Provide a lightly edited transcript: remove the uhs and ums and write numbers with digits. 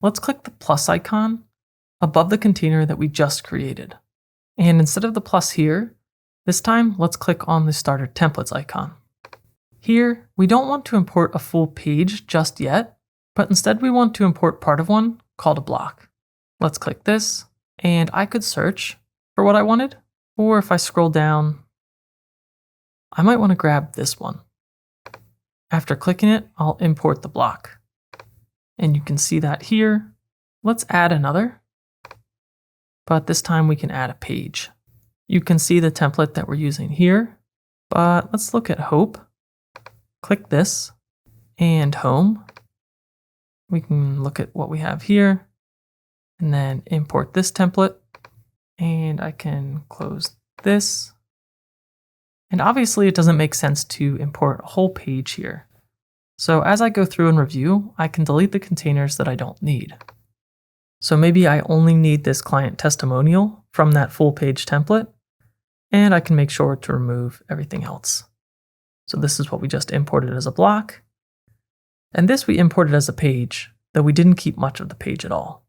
let's click the plus icon above the container that we just created. And instead of the plus here, this time let's click on the Starter Templates icon. Here, we don't want to import a full page just yet, but instead we want to import part of one called a block. Let's click this, and I could search for what I wanted, or if I scroll down, I might want to grab this one. After clicking it, I'll import the block. And you can see that here. Let's add another, but this time we can add a page. You can see the template that we're using here, but let's look at Hope. Click this and Home. We can look at what we have here and then import this template, and I can close this. And obviously it doesn't make sense to import a whole page here. So as I go through and review, I can delete the containers that I don't need. So maybe I only need this client testimonial from that full page template, and I can make sure to remove everything else. So this is what we just imported as a block. And this we imported as a page, though we didn't keep much of the page at all.